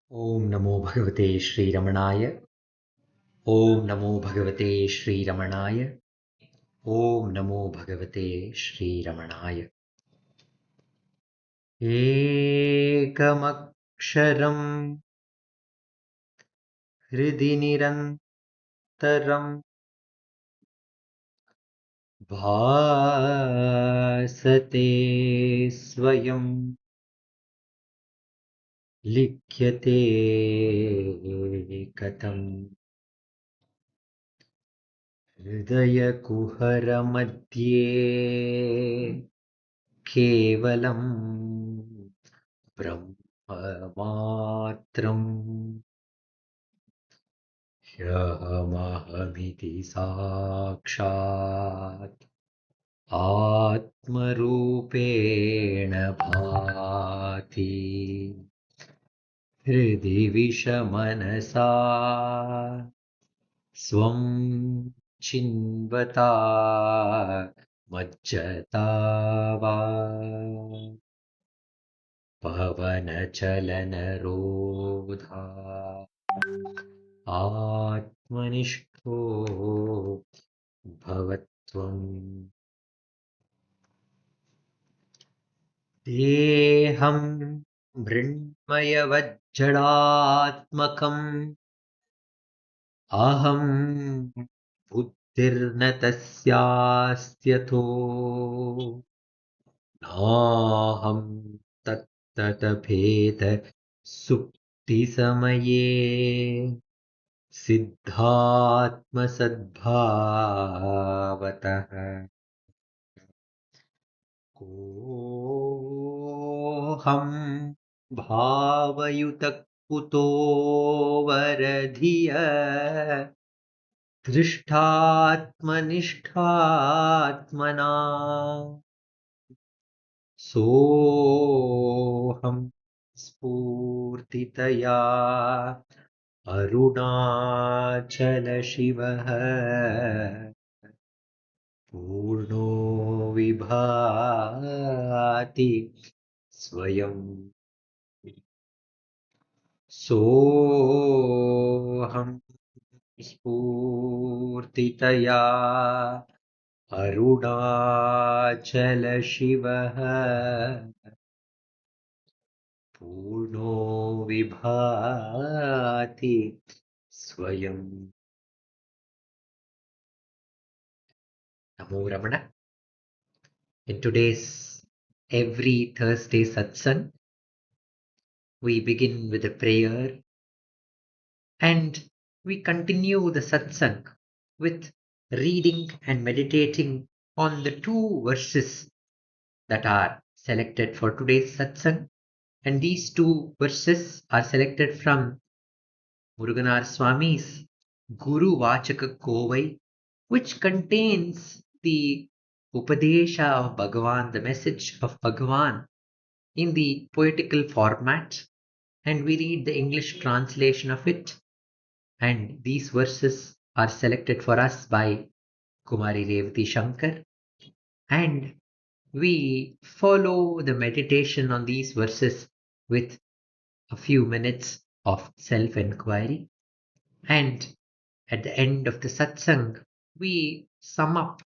Om Namo Bhagavate Sri Ramanaya. Om Namo Bhagavate Sri Ramanaya. Om Namo Bhagavate Sri Ramanaya. Ekamaksharam Hridi Nirantaram Bhasate Swayam Likhyate Katam Hridaya केवलम् ब्रह्ममात्रम् ह्यहमहमिति साक्षात् आत्मरूपेण भाति हृदि विषमनसा स्वं चिन्वता मज्जता वा पवनचलनरोधा आत्मनिष्ठो भवत्वम् देहं मृण्मयवज्जडात्मकम् अहं बुद्धिर्न तस्यास्त्यथो नाहं तत्ततभेद सुप्तिसमये सिद्धात्मसद्भावतः कोऽहं भावयुतः कुतो वरधिय दृष्टात्मनिष्ठात्मना सोऽहं स्फूर्तितया अरुणाचलशिवः पूर्णो विभाति स्वयं सोऽहं स्फूर्तितया अरुणाचलशिवः पूर्णो विभाति स्वयं. Namo Ramana. In today's every Thursday satsang, we begin with a prayer and we continue the satsang with reading and meditating on the two verses that are selected for today's satsang. And these two verses are selected from Muruganar Swami's Guru Vachaka Kovai, which contains the Upadesha of Bhagavan, the message of Bhagavan in the poetical format, and we read the English translation of it. And these verses are selected for us by Kumari Revati Shankar, and we follow the meditation on these verses with a few minutes of self-enquiry. And at the end of the satsang, we sum up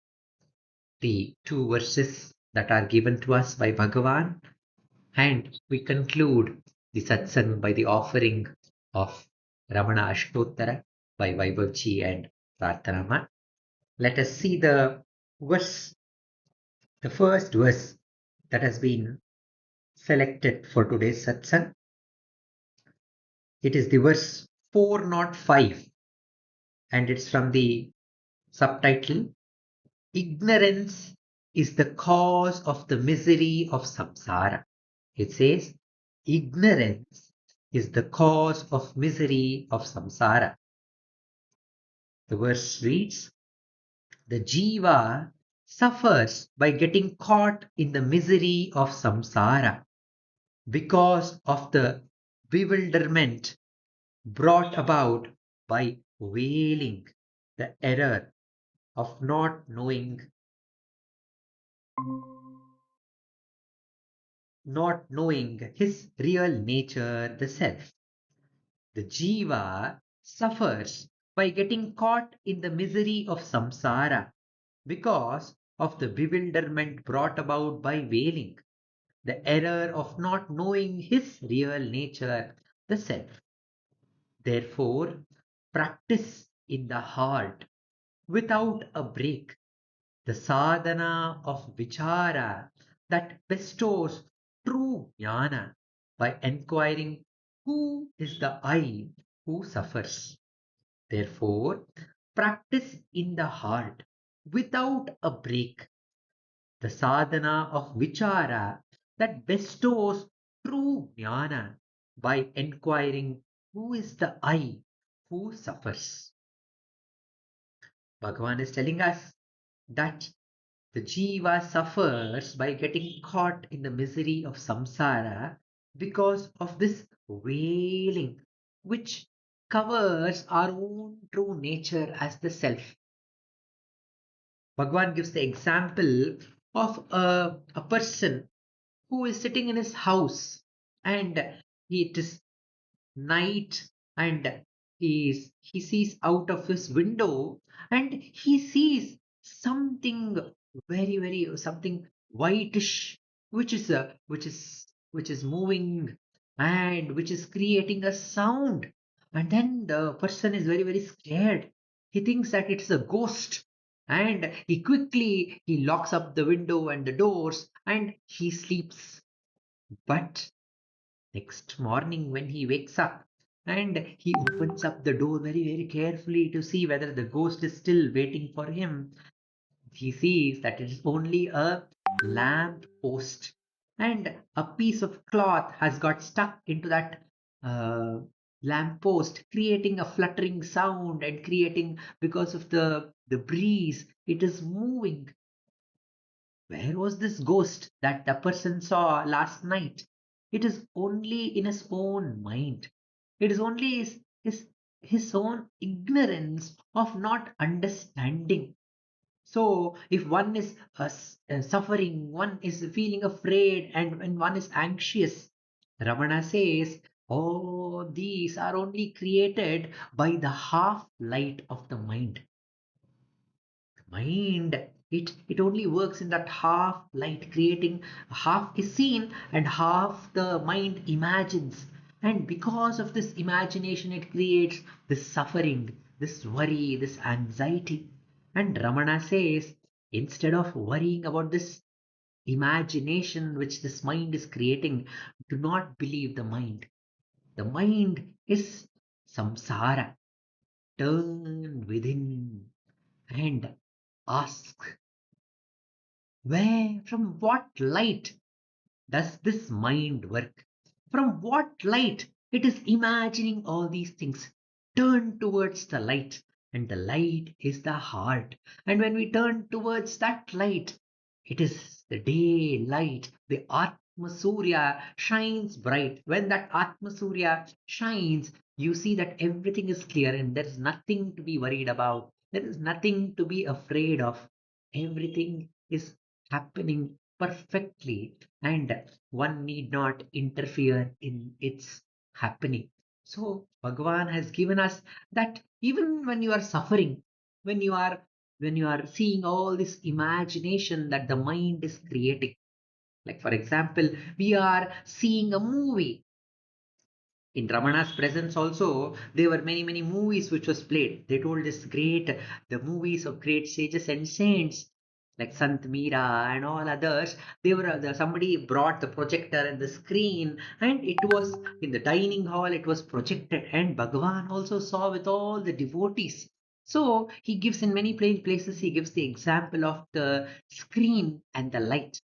the two verses that are given to us by Bhagavan, and we conclude the satsang by the offering of Ramana Ashtottara by Vaibhavji and Prarthanama. Let us see the verse, the first verse that has been selected for today's satsang. It is the verse 405, and it's from the subtitle, Ignorance is the cause of the misery of samsara. It says, ignorance is the cause of misery of samsara. The verse reads, the jiva suffers by getting caught in the misery of samsara because of the bewilderment brought about by veiling the error of not knowing his real nature, the self. The jiva suffers by getting caught in the misery of samsara because of the bewilderment brought about by wailing, the error of not knowing his real nature, the self. Therefore, practice in the heart without a break, the sadhana of vichara that bestows true jnana by enquiring who is the I who suffers. Therefore, practice in the heart without a break, the sadhana of vichara that bestows true jnana by enquiring who is the I who suffers. Bhagavan is telling us that the jiva suffers by getting caught in the misery of samsara because of this wailing, which covers our own true nature as the self. Bhagavan gives the example of a person who is sitting in his house and it is night and he sees out of his window and he sees something very something whitish which is moving and which is creating a sound, and then the person is very scared. He thinks that it's a ghost and he locks up the window and the doors and he sleeps. But next morning, when he wakes up and he opens up the door very carefully to see whether the ghost is still waiting for him, he sees that it is only a lamp post and a piece of cloth has got stuck into that uh, lamp post, creating a fluttering sound and creating, because of the breeze, it is moving. Where was this ghost that the person saw last night? It is only in his own mind. It is only his own ignorance of not understanding. So, if one is suffering, one is feeling afraid, and when one is anxious, Ramana says, all these are only created by the half light of the mind. Mind, it only works in that half light, creating half is seen and half the mind imagines, and because of this imagination it creates this suffering, this worry, this anxiety. And Ramana says, instead of worrying about this imagination which this mind is creating, do not believe the mind. The mind is samsara. Turn within and ask, where, from what light does this mind work? From what light it is imagining all these things? Turn towards the light, and the light is the heart. And when we turn towards that light, it is the daylight. The Atma Surya shines bright. When that Atma Surya shines, you see that everything is clear and there is nothing to be worried about. There is nothing to be afraid of. Everything is happening perfectly, and one need not interfere in its happening. So Bhagavan has given us that even when you are suffering, when you are when you are seeing all this imagination that the mind is creating, like for example, we are seeing a movie. In Ramana's presence also, there were many movies which was played. They told us the movies of great sages and saints like Sant Mira and all others. Somebody brought the projector and the screen, and it was in the dining hall. It was projected, and Bhagavan also saw with all the devotees. So he gives in many places. He gives the example of the screen and the light.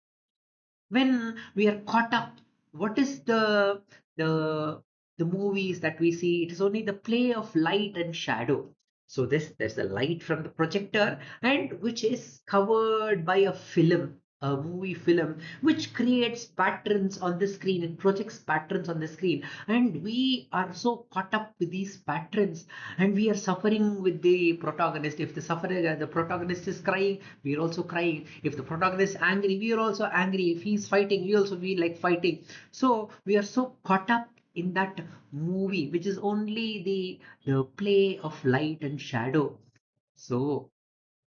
When we are caught up, what is the the movies that we see? It is only the play of light and shadow. So there's a light from the projector, and which is covered by a film, a movie film, which creates patterns on the screen. It projects patterns on the screen, and we are so caught up with these patterns, and we are suffering with the protagonist. If the protagonist is crying, we are also crying. If the protagonist is angry, we are also angry. If he's fighting, we also feel like fighting. So we are so caught up in that movie, which is only the play of light and shadow. So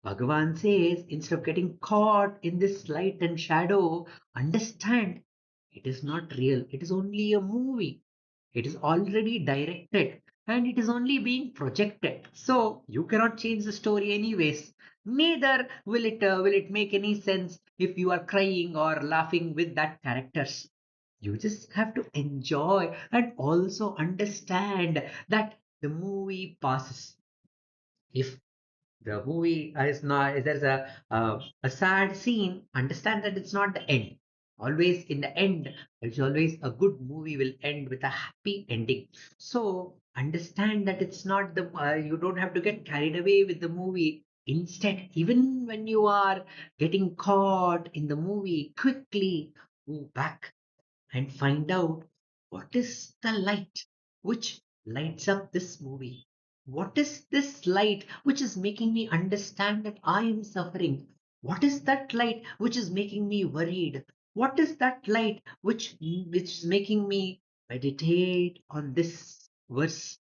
Bhagavan says, instead of getting caught in this light and shadow, understand it is not real. It is only a movie. It is already directed and it is only being projected. So you cannot change the story anyways. Neither will it make any sense if you are crying or laughing with that characters. You just have to enjoy and also understand that the movie passes. If the movie is not, if there's a sad scene, understand that it's not the end. Always in the end, it's always a good movie will end with a happy ending. So understand that it's not the you don't have to get carried away with the movie. Instead, even when you are getting caught in the movie, quickly move back and find out what is the light which lights up this movie. What is this light which is making me understand that I am suffering? What is that light which is making me worried? What is that light which is making me meditate on this verse?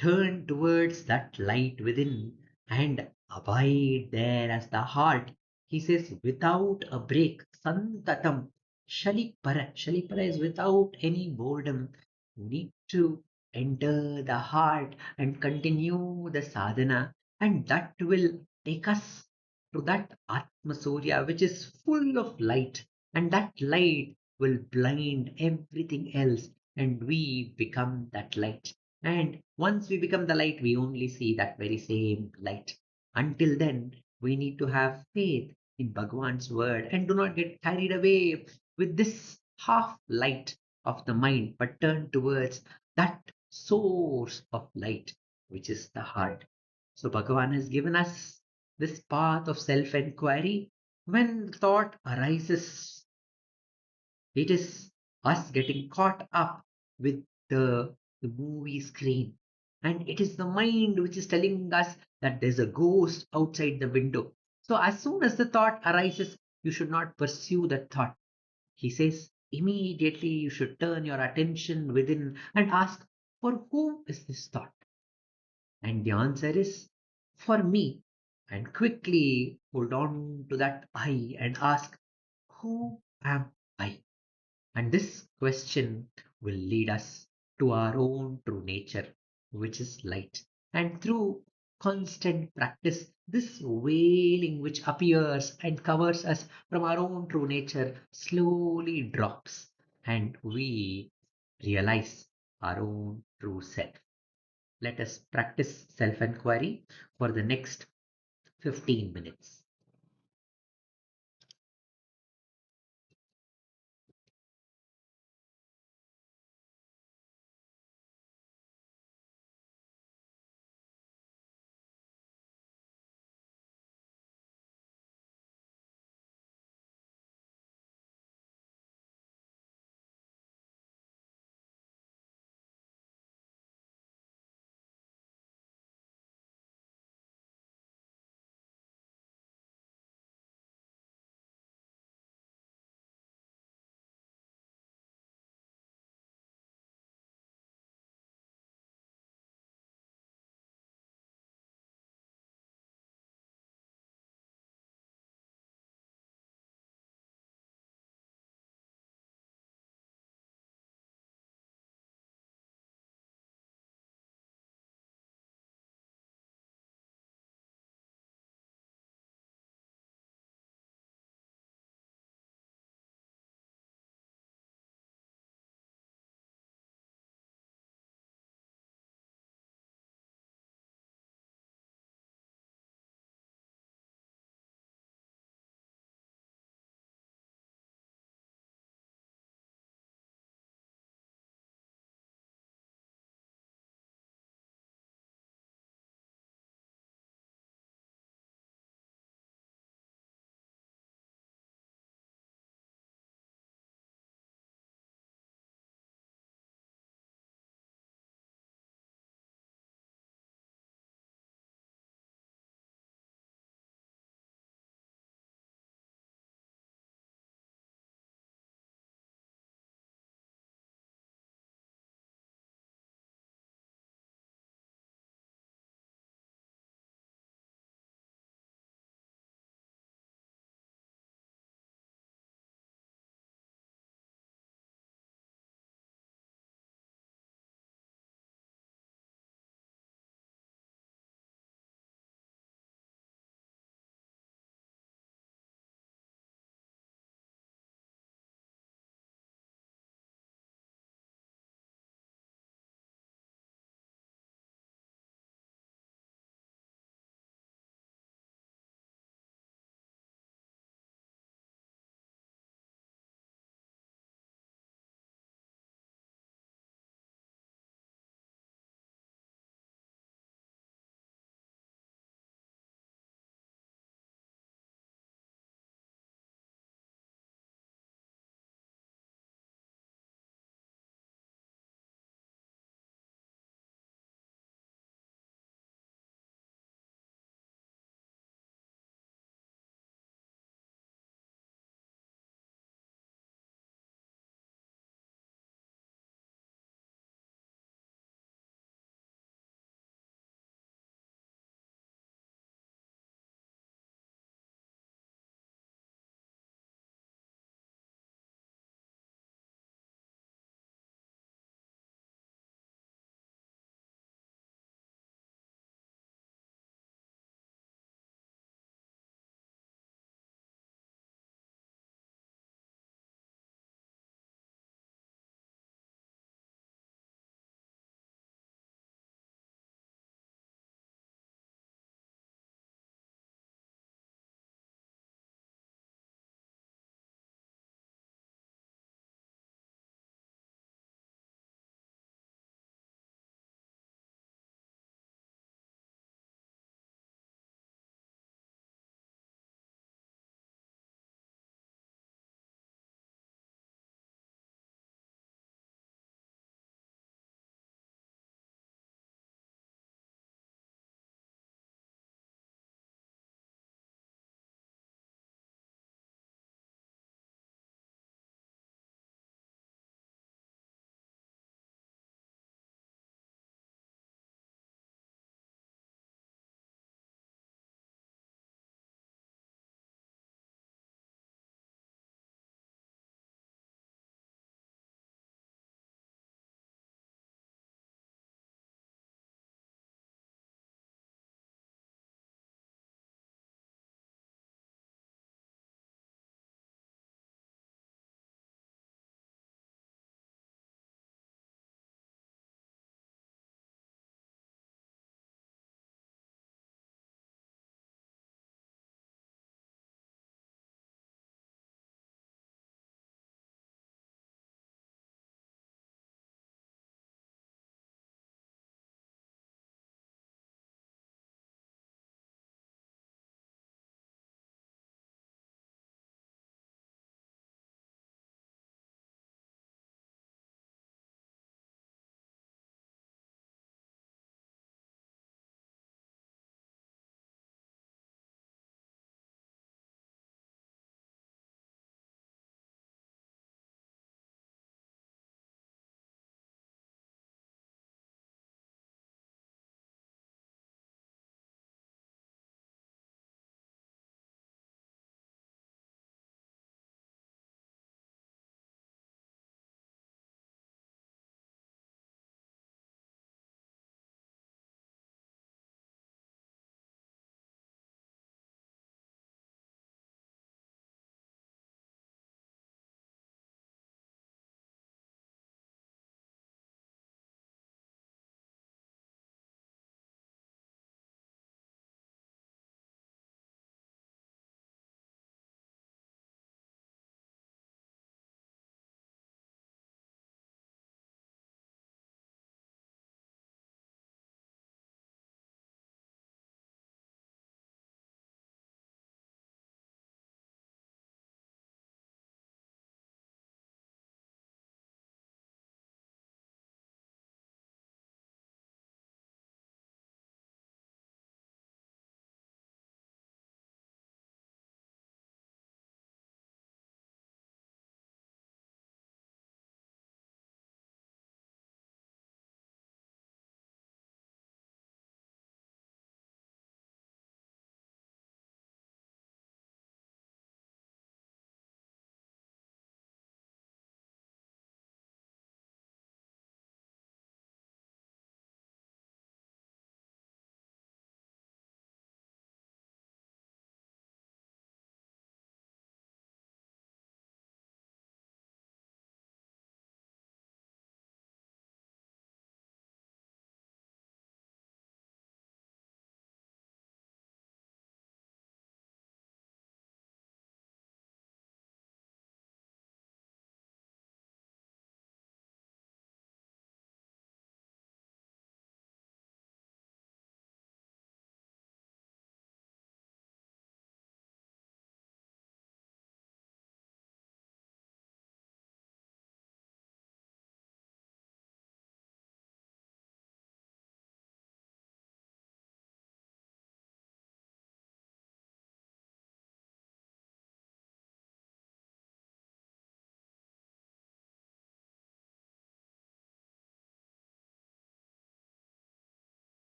Turn towards that light within and abide there as the heart. He says, without a break, santatam, shalipara. Shalipara is without any boredom. You need to enter the heart and continue the sadhana, and that will take us to that Atma Surya, which is full of light, and that light will blind everything else, and we become that light. And once we become the light, we only see that very same light. Until then, we need to have faith in Bhagwan's word and do not get carried away with this half light of the mind, but turn towards that source of light, which is the heart. So Bhagavan has given us this path of self-enquiry. When thought arises, it is us getting caught up with the movie screen. And it is the mind which is telling us that there's a ghost outside the window. So as soon as the thought arises, you should not pursue that thought. He says, immediately you should turn your attention within and ask, for whom is this thought? And the answer is, for me. And quickly hold on to that I and ask, who am I? And this question will lead us to our own true nature, which is light. And through constant practice, this veiling which appears and covers us from our own true nature slowly drops, and we realize our own true self. Let us practice self inquiry for the next 15 minutes.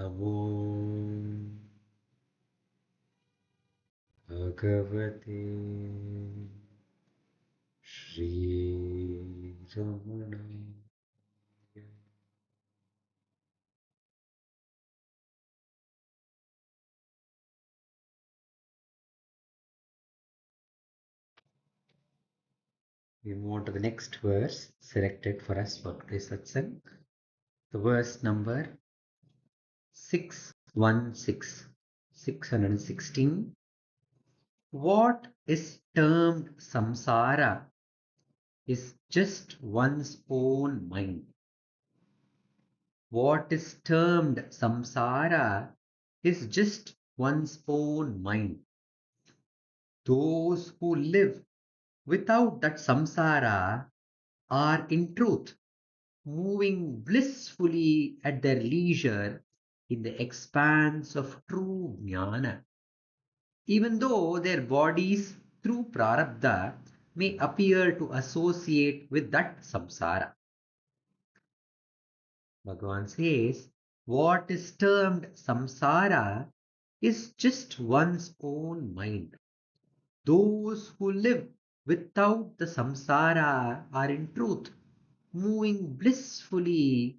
Namo Bhagavate Shri Ramana. We move on to the next verse selected for us for today's satsang. The verse number 616, 616. What is termed samsara is just one's own mind. What is termed samsara is just one's own mind. Those who live without that samsara are in truth moving blissfully at their leisure in the expanse of true jnana. Even though their bodies through prarabdha may appear to associate with that samsara. Bhagavan says, what is termed samsara is just one's own mind. Those who live without the samsara are in truth moving blissfully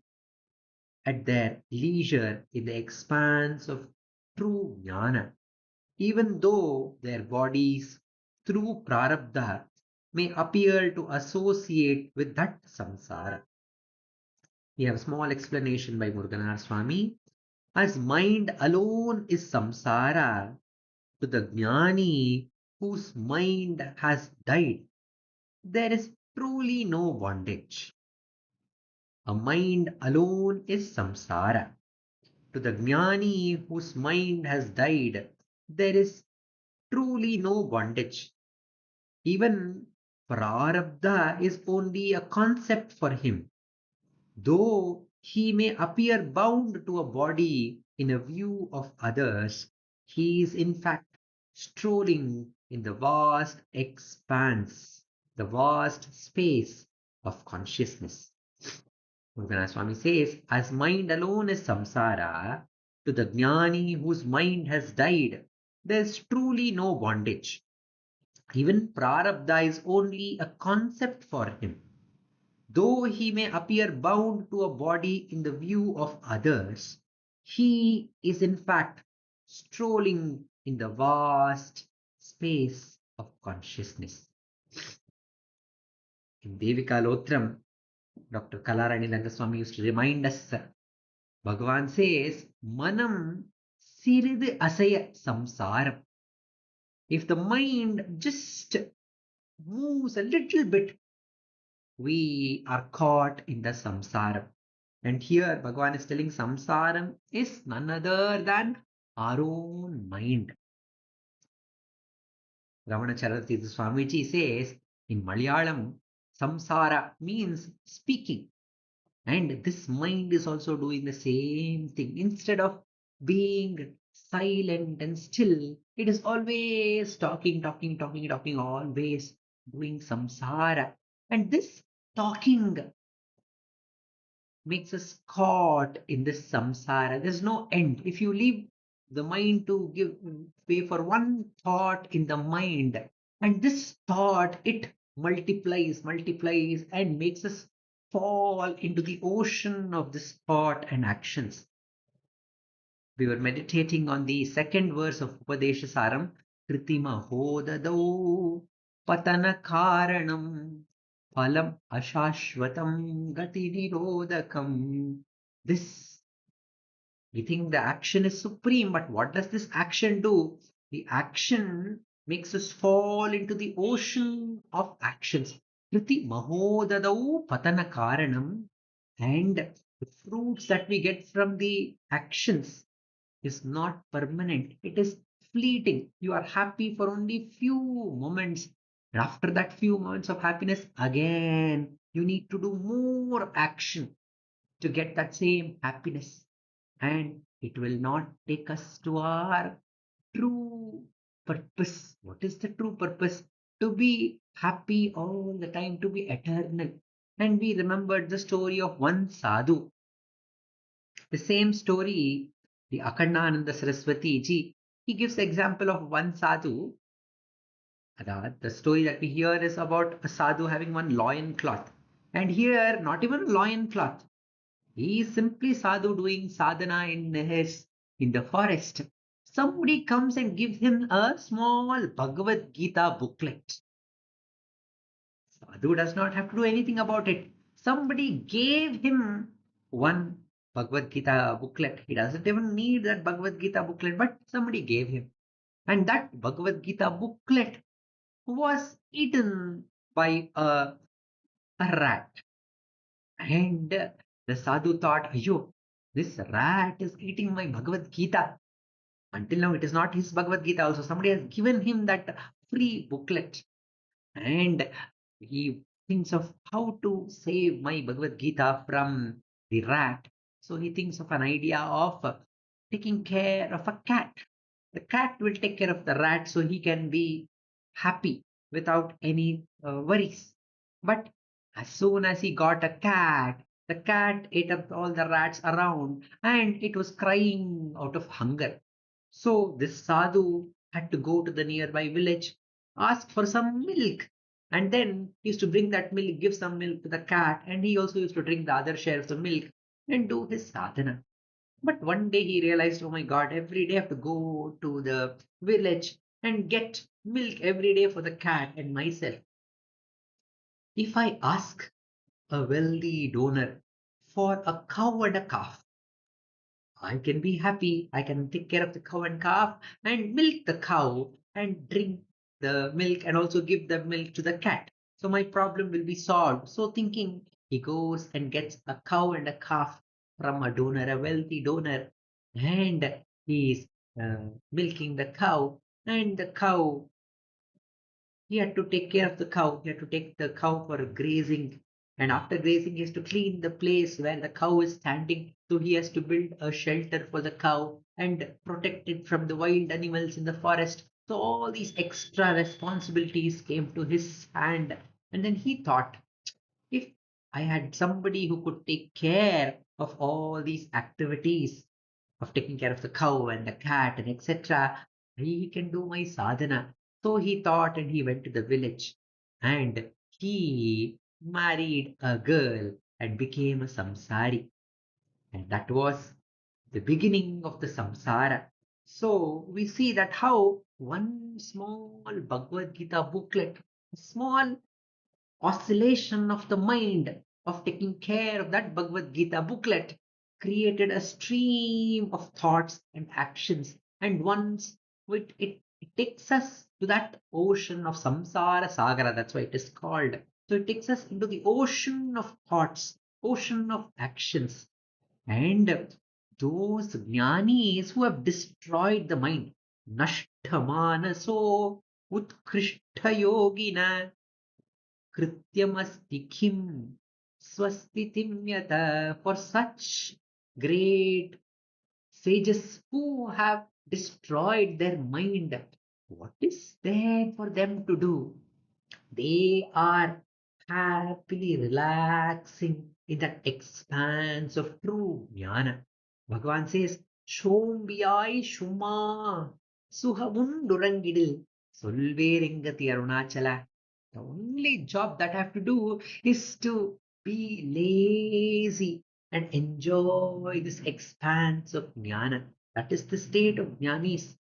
at their leisure in the expanse of true jnana, even though their bodies through prarabdha may appear to associate with that samsara. We have a small explanation by Muruganar Swami. As mind alone is samsara, to the jnani whose mind has died, there is truly no bondage. A mind alone is samsara. To the jnani whose mind has died, there is truly no bondage. Even prarabdha is only a concept for him. Though he may appear bound to a body in a view of others, he is in fact strolling in the vast expanse, the vast space of consciousness. Muruganar Swami says, as mind alone is samsara, to the jnani whose mind has died, there is truly no bondage. Even prarabdha is only a concept for him. Though he may appear bound to a body in the view of others, he is in fact strolling in the vast space of consciousness. In Devika Lotram, Dr. Kalarani Langaswami used to remind us, Bhagavan says, Manam siridu asaya samsaram. If the mind just moves a little bit, we are caught in the samsaram. And here Bhagavan is telling samsaram is none other than our own mind. Ramanacentre Swamiji says in Malayalam, samsara means speaking. And this mind is also doing the same thing. Instead of being silent and still, it is always talking, talking, talking, talking, always doing samsara. And this talking makes us caught in this samsara. There's no end. If you leave the mind to give way for one thought in the mind, and this thought, it multiplies, multiplies, and makes us fall into the ocean of this thought and actions. We were meditating on the second verse of Upadeshasaram, Kritima Hodadau Patana Karanam Phalam Ashashvatam Gati Nirodakam. This, we think the action is supreme, but what does this action do? The action makes us fall into the ocean of actions. Kriti Mahodadau Patana Karanam, and the fruits that we get from the actions is not permanent. It is fleeting. You are happy for only few moments. And after that few moments of happiness, again, you need to do more action to get that same happiness. And it will not take us to our true purpose. What is the true purpose? To be happy all the time, to be eternal. And we remembered the story of one sadhu. The same story The Akhandananda Saraswati ji, he gives example of one sadhu. The story that we hear is about a sadhu having one loin cloth. And here, not even a loin cloth. He is simply sadhu doing sadhana in the forest. Somebody comes and gives him a small Bhagavad Gita booklet. Sadhu does not have to do anything about it. Somebody gave him one Bhagavad Gita booklet. He doesn't even need that Bhagavad Gita booklet, but somebody gave him. And that Bhagavad Gita booklet was eaten by a rat. And the sadhu thought, Ayo, this rat is eating my Bhagavad Gita. Until now, it is not his Bhagavad Gita also. Somebody has given him that free booklet. And he thinks of how to save my Bhagavad Gita from the rat. So he thinks of an idea of taking care of a cat. The cat will take care of the rat so he can be happy without any worries. But as soon as he got a cat, the cat ate up all the rats around and it was crying out of hunger. So this sadhu had to go to the nearby village, ask for some milk, and then he used to bring that milk, give some milk to the cat, and he also used to drink the other share of the milk and do his sadhana. But one day he realized, oh my God, every day I have to go to the village and get milk every day for the cat and myself. If I ask a wealthy donor for a cow and a calf, I can be happy. I can take care of the cow and calf and milk the cow and drink the milk and also give the milk to the cat. So my problem will be solved. So thinking, he goes and gets a cow and a calf from a donor, a wealthy donor, and he's milking the cow. And the cow, he had to take care of the cow. He had to take the cow for grazing. And after grazing, he has to clean the place where the cow is standing. So he has to build a shelter for the cow and protect it from the wild animals in the forest. So all these extra responsibilities came to his hand. And then he thought, if I had somebody who could take care of all these activities, of taking care of the cow and the cat and etc., he can do my sadhana. So he thought and he went to the village and he married a girl and became a samsari. And that was the beginning of the samsara. So we see that how one small Bhagavad Gita booklet, a small oscillation of the mind of taking care of that Bhagavad Gita booklet created a stream of thoughts and actions. And once it takes us to that ocean of samsara sagara, that's why it is called. So it takes us into the ocean of thoughts, ocean of actions. And those jnanis who have destroyed the mind, nashthamanaso utkrishta yogina Krityamasti kim swasthitim yata. For such great sages who have destroyed their mind, what is there for them to do? They are happily relaxing in that expanse of true jnana. Bhagavan says, Shombiyai Shuma Suhavundurangidil Solverengati Arunachala. The only job that I have to do is to be lazy and enjoy this expanse of jnana. That is the state of jnanis.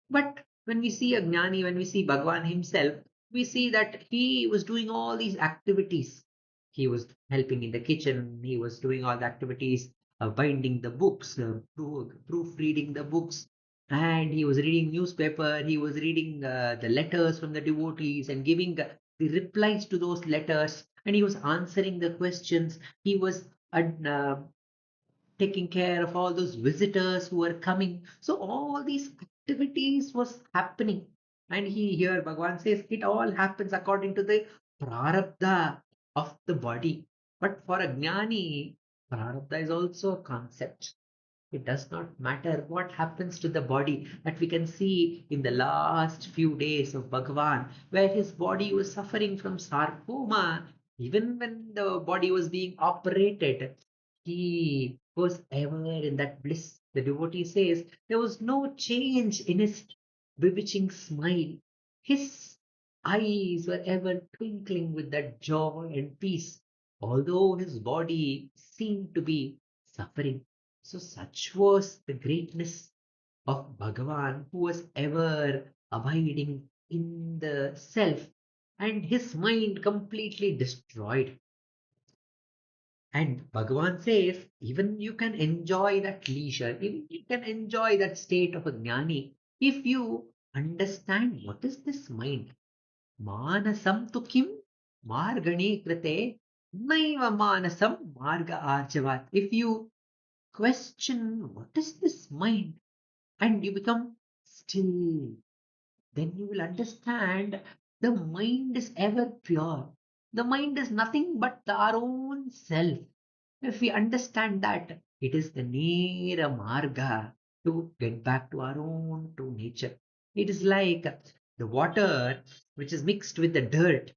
But when we see a Gnani, when we see Bhagwan himself, we see that he was doing all these activities. He was helping in the kitchen, he was doing all the activities, binding the books, proofreading the books, and he was reading newspaper, he was reading the letters from the devotees and giving the replies to those letters, and he was answering the questions. He was uh, taking care of all those visitors who were coming. So all these activities was happening. And he here Bhagwan says it all happens according to the prarabdha of the body. But for a jnani, prarabdha is also a concept. It does not matter what happens to the body that we can see in the last few days of Bhagavan, where his body was suffering from sarcoma. Even when the body was being operated, he was ever in that bliss The devotee says there was no change in his bewitching smile. His eyes were ever twinkling with that joy and peace, although his body seemed to be suffering. So, such was the greatness of Bhagavan, who was ever abiding in the self, and his mind completely destroyed. And Bhagavan says, even you can enjoy that leisure, even you can enjoy that state of a jnani if you understand what is this mind. Manasam tu kim margani krite naiva manasam marga arjavat. If you question what is this mind and you become still, then you will understand the mind is ever pure. The mind is nothing but our own self. If we understand that, it is the Nera Marga to get back to our own true nature. It is like the water which is mixed with the dirt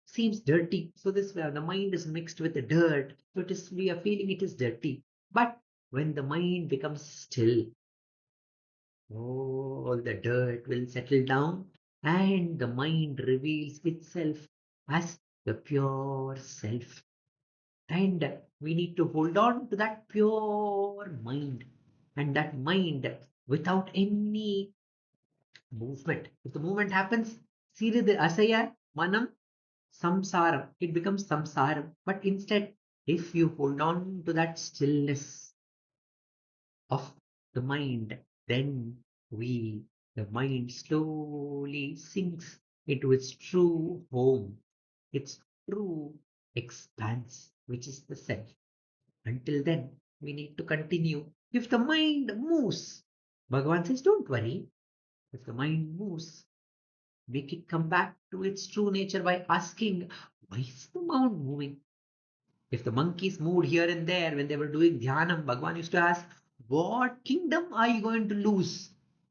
seems dirty. So this way, the mind is mixed with the dirt. So it is we are feeling it is dirty. But when the mind becomes still, all the dirt will settle down and the mind reveals itself as the pure self. And we need to hold on to that pure mind. And that mind without any movement. If the movement happens, Siridhi Asaya Manam Samsaram. It becomes Samsaram. But instead, if you hold on to that stillness of the mind, then we, the mind slowly sinks into its true home, its true expanse, which is the self. Until then, we need to continue. If the mind moves, Bhagavan says, don't worry. If the mind moves, make it come back to its true nature by asking, why is the mind moving? If the monkeys moved here and there when they were doing dhyanam, Bhagavan used to ask, what kingdom are you going to lose?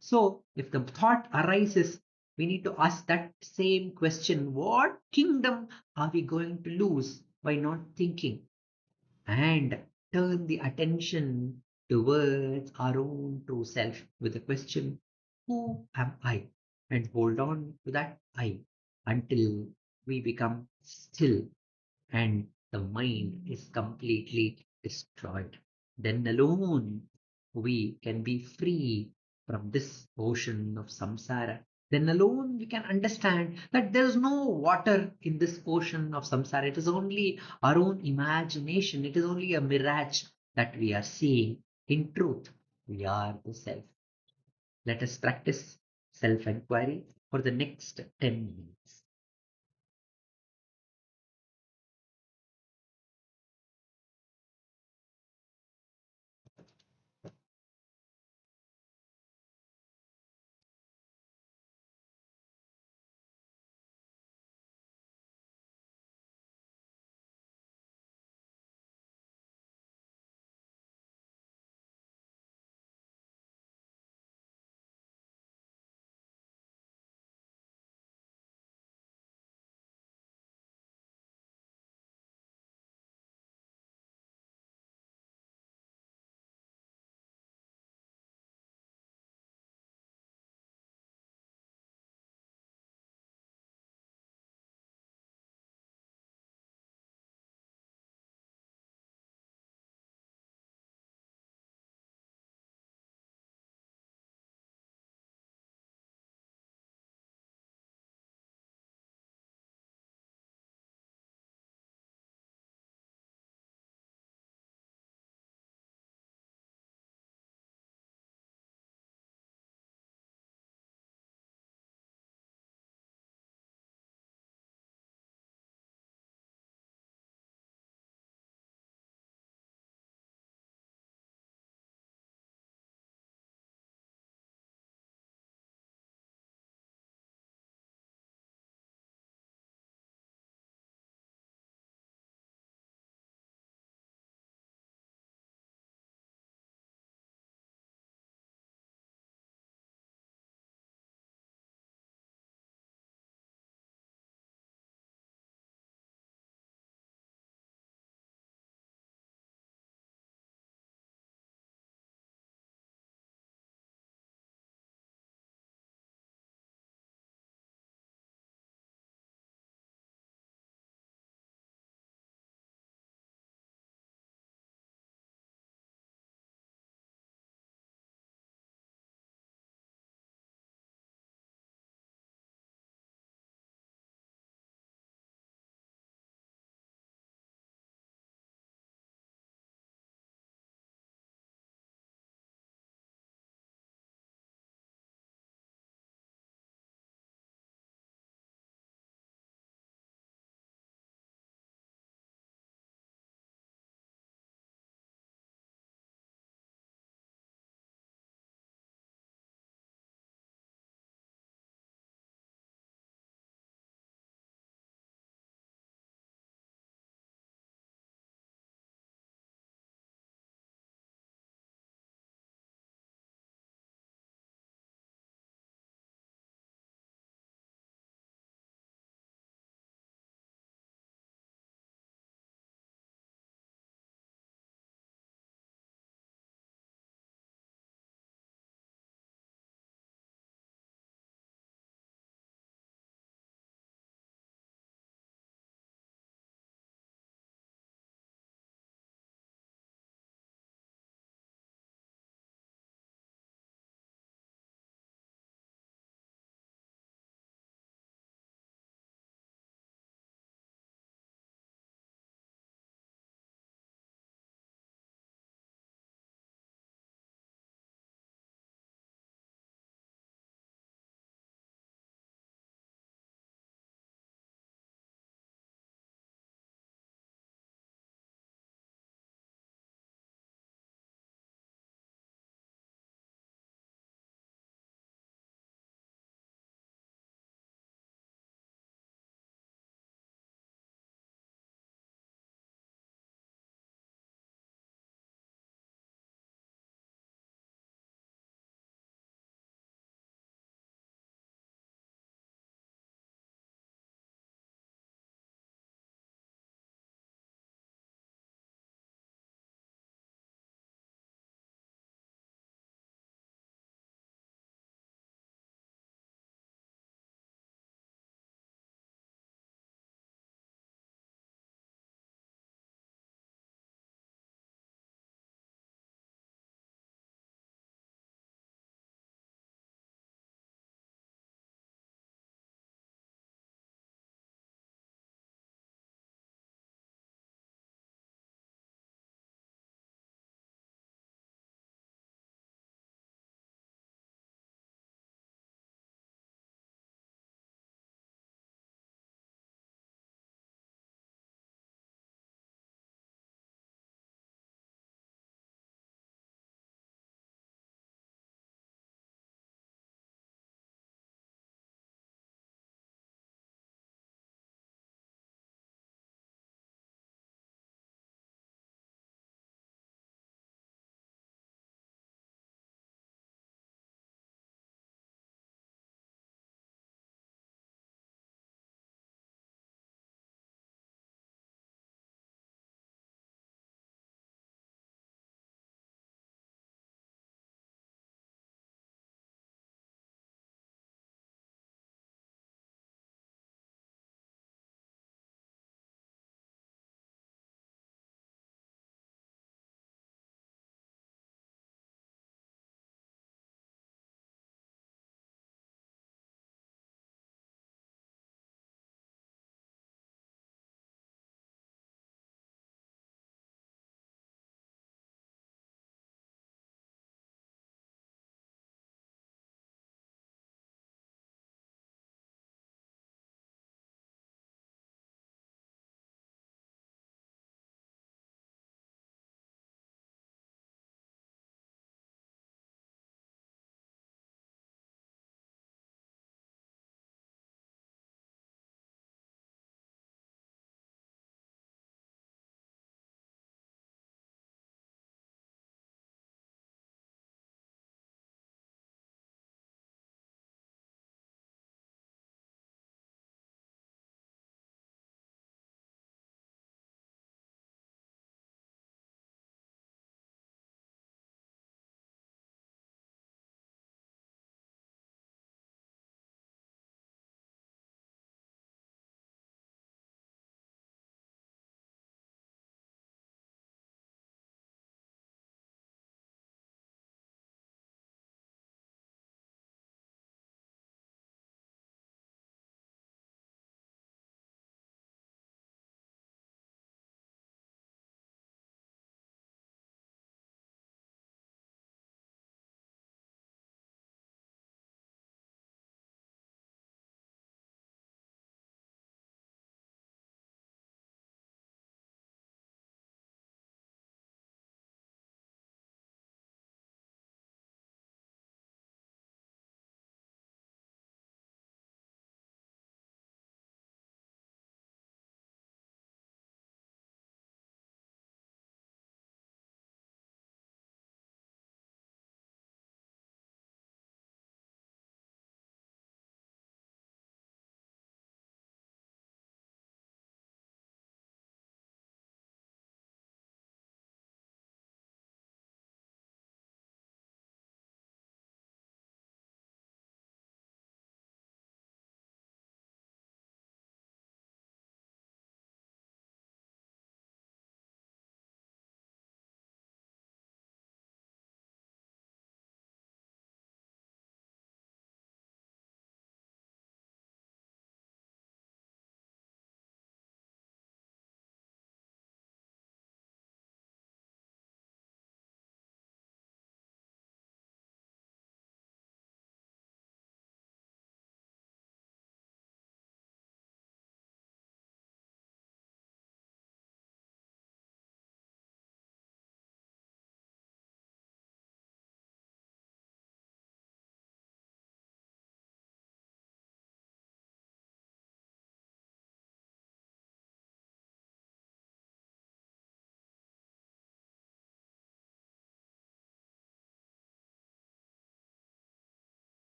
So, if the thought arises, we need to ask that same question, what kingdom are we going to lose by not thinking? And turn the attention towards our own true self with the question, who am I? And hold on to that I until we become still and the mind is completely destroyed. Then alone we can be free from this ocean of samsara. Then alone we can understand that there is no water in this ocean of samsara. It is only our own imagination. It is only a mirage that we are seeing. In truth, we are the self. Let us practice self inquiry for the next 10 minutes.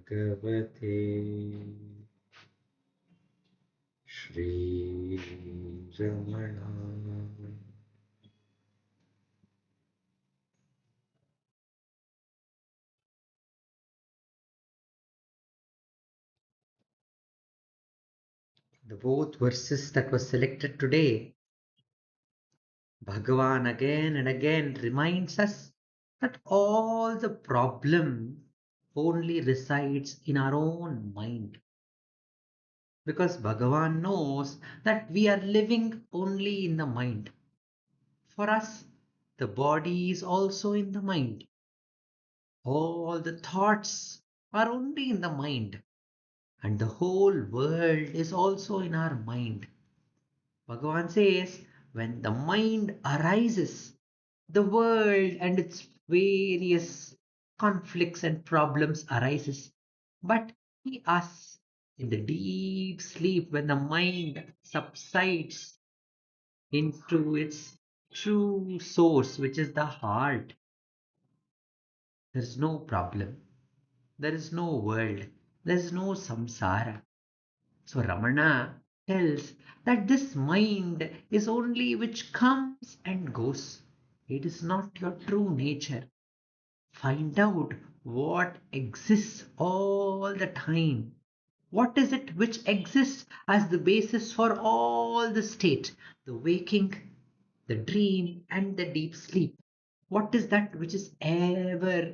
Bhagavate Shri Ramana. The both verses that was selected today, Bhagavan again and again reminds us that all the problem only resides in our own mind. Because Bhagavan knows that we are living only in the mind. For us, the body is also in the mind. All the thoughts are only in the mind, and the whole world is also in our mind. Bhagavan says, when the mind arises, the world and its various conflicts and problems arises. But he asks, in the deep sleep, when the mind subsides into its true source, which is the heart, there is no problem. There is no world. There is no samsara. So Ramana tells that this mind is only which comes and goes. It is not your true nature. Find out what exists all the time. What is it which exists as the basis for all the state, the waking, the dream, and the deep sleep? What is that which is ever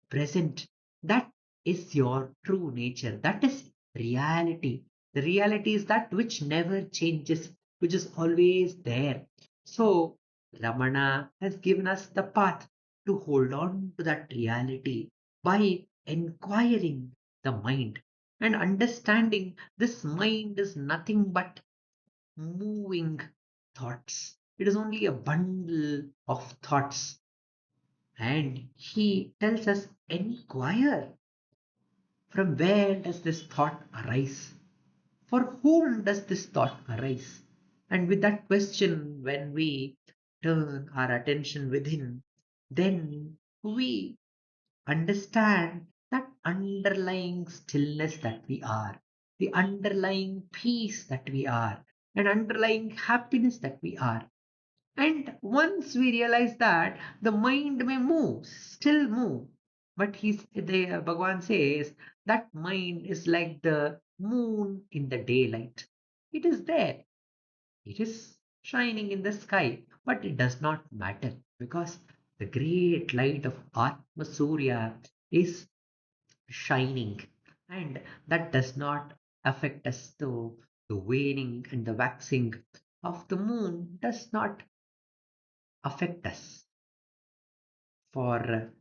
present? That is your true nature. That is reality. The reality is that which never changes, which is always there. So, Ramana has given us the path to hold on to that reality by inquiring the mind and understanding this mind is nothing but moving thoughts. It is only a bundle of thoughts. And he tells us, inquire, from where does this thought arise? For whom does this thought arise? And with that question, when we turn our attention within, then we understand that underlying stillness that we are, the underlying peace that we are, and underlying happiness that we are. And once we realize that the mind may move, still move, but Bhagavan says that mind is like the moon in the daylight. It is there, it is shining in the sky, but it does not matter because the great light of Atma Surya is shining, and that does not affect us. Though the waning and the waxing of the moon does not affect us. For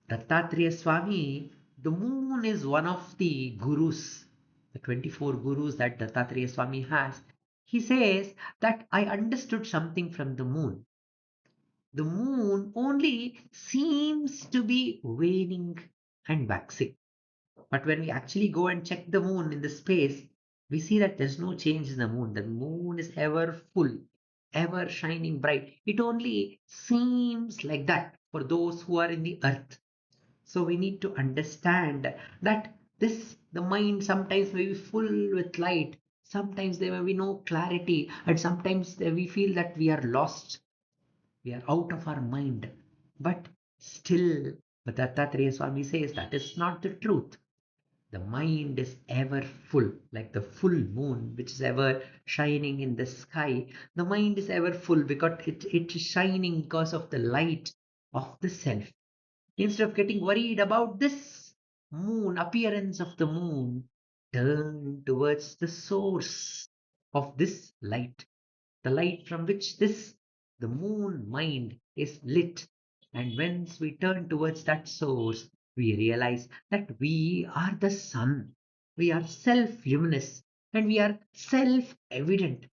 Dattatreya Swami, the moon is one of the gurus, the 24 gurus that Dattatreya Swami has. He says that I understood something from the moon. The moon only seems to be waning and waxing. But when we actually go and check the moon in the space, we see that there's no change in the moon. The moon is ever full, ever shining bright. It only seems like that for those who are in the earth. So we need to understand that the mind sometimes may be full with light, sometimes there may be no clarity, and sometimes we feel that we are lost, we are out of our mind. But still, but Dattatreya Swami says that is not the truth. The mind is ever full, like the full moon, which is ever shining in the sky. The mind is ever full because it is shining because of the light of the self. Instead of getting worried about this moon, appearance of the moon, turn towards the source of this light, the light from which the moon mind is lit. And once we turn towards that source, we realize that we are the sun. We are self-luminous and we are self-evident.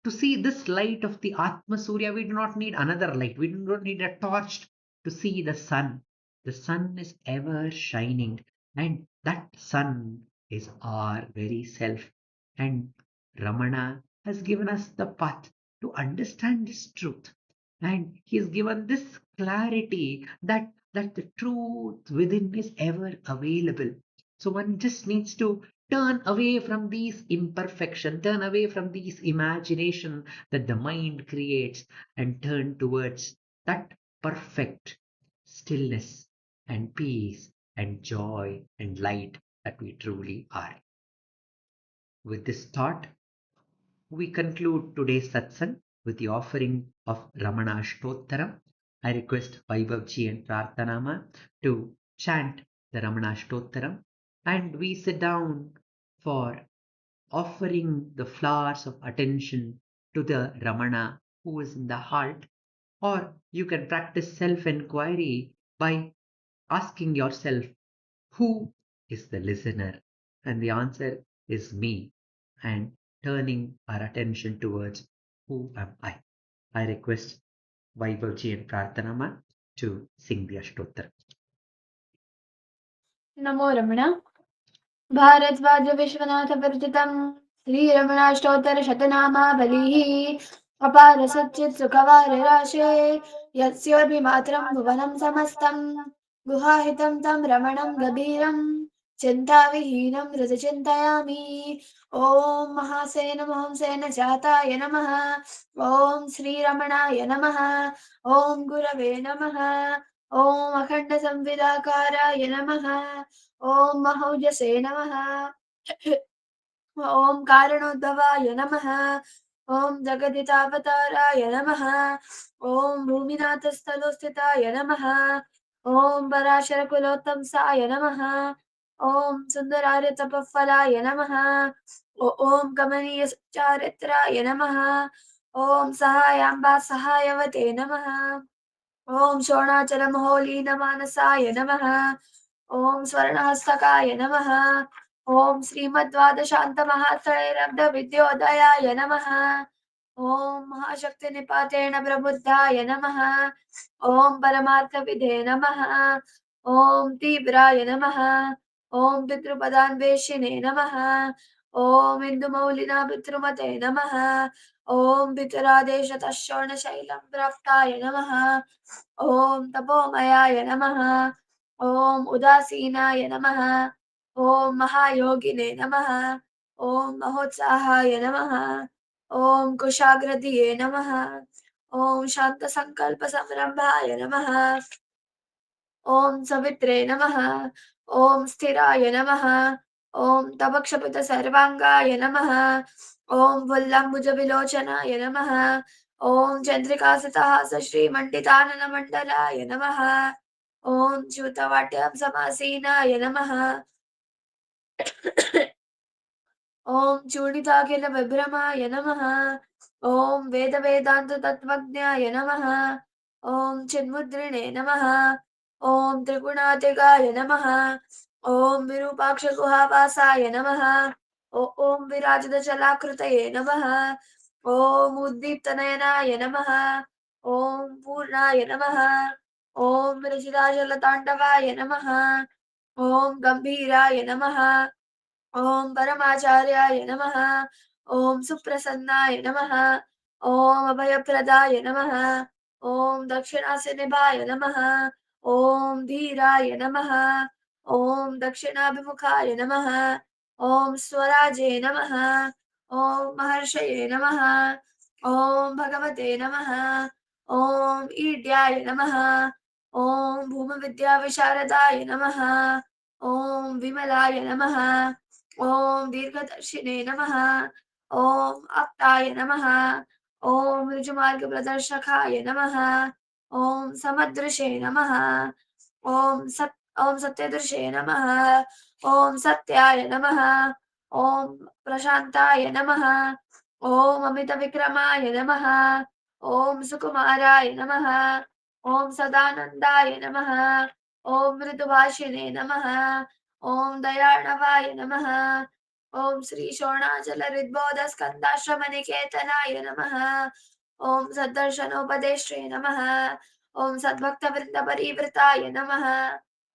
To see this light of the Atma Surya, we do not need another light. We do not need a torch to see the sun. The sun is ever shining, and that sun is our very self. And Ramana has given us the path to understand this truth. And he has given this clarity that the truth within is ever available. So one just needs to turn away from these imperfection, turn away from these imagination that the mind creates, and turn towards that perfect stillness and peace and joy and light that we truly are. With this thought, we conclude today's satsang with the offering of Ramana Ashtottaram. I request Vaibhavji and Prarthanama to chant the Ramana Ashtottaram, and we sit down for offering the flowers of attention to the Ramana who is in the heart. Or you can practice self-enquiry by asking yourself, who is the listener? And the answer is me. And turning our attention towards who am I? I request Vaibhavji and Prarthanama to sing the Ashtottar. नमो रमण भारद्वाज विश्वनाथ परिचितं श्रीरमणाष्टोत्तर शतनामावलिः अपार सच्चित् सुखवार राशे यस्योर्भिमात्रं भुवनं समस्तं गुहाहितं तं रमणं गभीरं चिन्ताविहीनं हृदि चिन्तयामि। ॐ महासेन महंसेन जाताय नमः। ॐ श्रीरमणाय नमः। ॐ गुरवे नमः। ॐ अखण्डसंविदाकाराय नमः। ॐ महौजसे नमः। ॐ कारणोद्भवाय नमः। ॐ जगदितावताराय नमः। ॐ भूमिनाथस्थलोस्थिताय नमः। ॐ पराशरकुलोत्तंसाय नमः। ॐ सुन्दरार्यतपःफलाय नमः। ॐ कमनीयचारित्राय नमः। ॐ सहायाम्बा सहायवते नमः। ॐ शोणाचलमहोलीनमानसाय नमः। ॐ स्वर्णहस्तकाय नमः। ॐ श्रीमद्वादशान्तमहात्रैरब्धविद्योदयाय नमः। ॐ महाशक्तिनिपातेन प्रबुद्धाय नमः। ॐ परमार्थविदे नमः। ॐ तीव्राय नमः। ॐ पितृपदान्वेषिणे नमः। ॐ इन्दुमौलिना पितृमते नमः। ॐ पितरादेशतः शोणशैलं प्राप्ताय नमः। ॐ तपोमयाय नमः। ॐ उदासीनाय नमः। ॐ महायोगिने नमः। ॐ महोत्साहाय नमः। ॐ कुशाग्रधिये नमः। ॐ शान्तसङ्कल्पसंरम्भाय नमः। ॐ सवित्रे नमः। ॐ स्थिराय नमः। ॐ तवक्षपितसर्वाङ्गाय नमः। ॐ वल्लम्बुजविलोचनाय नमः। ॐ चन्द्रिकासतहास श्रीमण्डिताननमण्डलाय नमः। ॐ च्युतवाट्यां समासीनाय नमः। ॐ चूडिताखिलविभ्रमाय नमः। ॐ वेदवेदान्ततत्त्वज्ञाय नमः। ॐ चिन्मुद्रिणे नमः। ॐ त्रिगुणातिगाय नमः। ॐ विरूपाक्षगुहावासाय नमः। ॐ विराजितचलाकृतये नमः। ॐ उद्दीप्तनयनाय नमः। ॐ पूर्णाय नमः। ॐ ऋषिराजलताण्डवाय नमः। ॐ गम्भीराय नमः। ॐ परमाचार्याय नमः। ॐ सुप्रसन्नाय नमः। ॐ अभयप्रदाय नमः। ॐ दक्षिणासिनिभाय नमः। ॐ धीराय नमः। ॐ दक्षिणाभिमुखाय नमः। ॐ स्वराजे नमः। ॐ महर्षये नमः। ॐ भगवते नमः। ॐ ईड्याय नमः। ॐ भूमविद्याविशारदाय नमः। ॐ विमलाय नमः। ॐ दीर्घदर्शिने नमः। ॐ आप्ताय नमः। ॐ ऋजुमार्गप्रदर्शकाय नमः। ॐ समदृशे नमः। ॐ सत्यदृशे नमः। ॐ सत्याय नमः। ॐ प्रशान्ताय नमः। ॐ अमितविक्रमाय नमः। ॐ सुकुमाराय नमः। ॐ सदानन्दाय नमः। ॐ मृदुभाषिणे नमः। ॐ दयार्णवाय नमः। ॐ श्री शोणाचलहृद्बोधस्कन्दाश्रमनिकेतनाय नमः। ॐ सद्दर्शनोपदेष्ट्रे नमः। ॐ सद्भक्तवृन्दपरिवृताय नमः।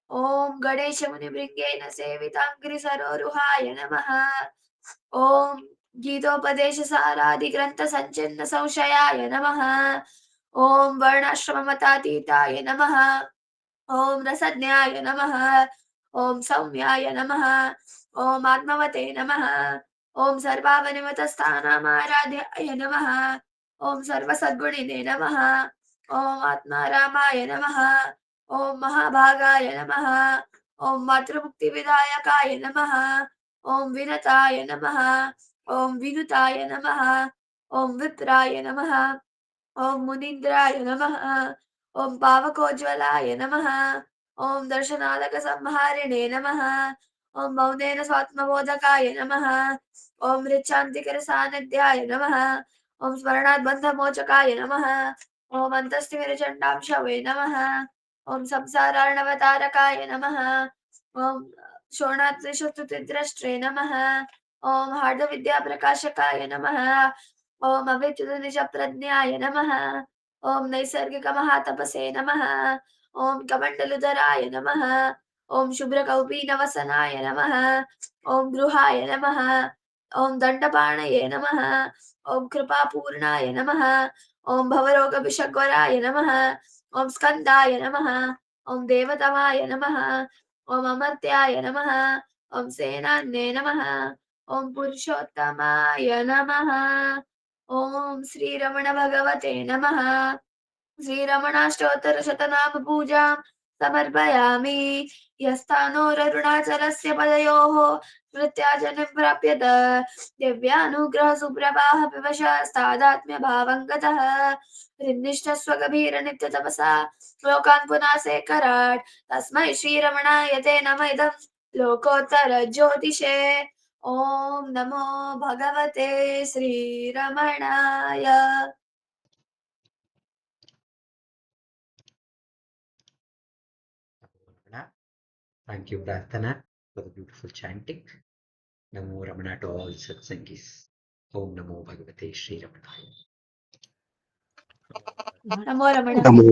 ॐ गणेशमुनिभृङ्गेन सेविताङ्घ्रिसरोरुहाय नमः। ॐ गीतोपदेशसारादिग्रन्थसञ्चिन्न संशयाय नमः। ॐ वर्णाश्रममतातीताय नमः। ॐ रसज्ञाय नमः। ॐ सौम्याय नमः। ॐ आत्मवते नमः। ॐ सर्वावनिमतस्थानामाराध्याय नमः। ॐ सर्वसद्गुणिने नमः। ॐ आत्मारामाय नमः। ॐ महाभागाय नमः। ॐ मातृमुक्तिविदायकाय नमः। ॐ विनताय नमः। ॐ विनुताय नमः। ॐ विप्राय नमः। ॐ मुनीन्द्राय नमः। ॐ पावकोज्ज्वलाय नमः। ॐ दर्शनालकसंहारिणे नमः। ॐ मौनेन स्वात्मबोधकाय नमः। ॐ मृच्छान्तिकरसान्निध्याय नमः। ॐ स्मरणाद्बन्धमोचकाय नमः। ॐ अन्तस्थिमिरचण्डांशवे नमः। ॐ संसारार्णवतारकाय नमः। ॐ शोणात्रिशस्तुतिद्रष्ट्रे नमः। ॐ हार्दविद्याप्रकाशकाय नमः। ॐ अविद्युतनिजप्रज्ञाय नमः। ॐ नैसर्गिकमहातपसे नमः। ॐ कमण्डलुधराय नमः। ॐ शुभ्रकौपीनवसनाय नमः। ॐ गृहाय नमः। ॐ दण्डपाणये नमः। ॐ कृपापूर्णाय नमः। ॐ भवरोगविषग्वराय नमः। ॐ स्कन्दाय नमः। ॐ देवतमाय नमः। ॐ अमर्त्याय नमः। ॐ सेनान्ये नमः। ॐ पुरुषोत्तमाय नमः। ॐ श्रीरमण भगवते नमः। श्रीरमणाष्टोत्तरशतनाम पूजां समर्पयामि। यस्थानोररुणाचलस्य पदयोः स्मृत्याजनं प्राप्यत दिव्यानुग्रहसुप्रभाः विवशस्तादात्म्यभावं गतः हृन्निष्ठस्वगभीरनित्यतपसा लोकान् पुनासेकराट् तस्मै श्रीरमणाय ते नम इदं लोकोत्तरज्योतिषे। ॐ नमो भगवते श्रीरमणाय। Thank you, Prarthana, for the beautiful chanting. Namo Ramana to all Satsangis. Om Namo Bhagavate Sri Ramanaya. NaMo Raman. NaMo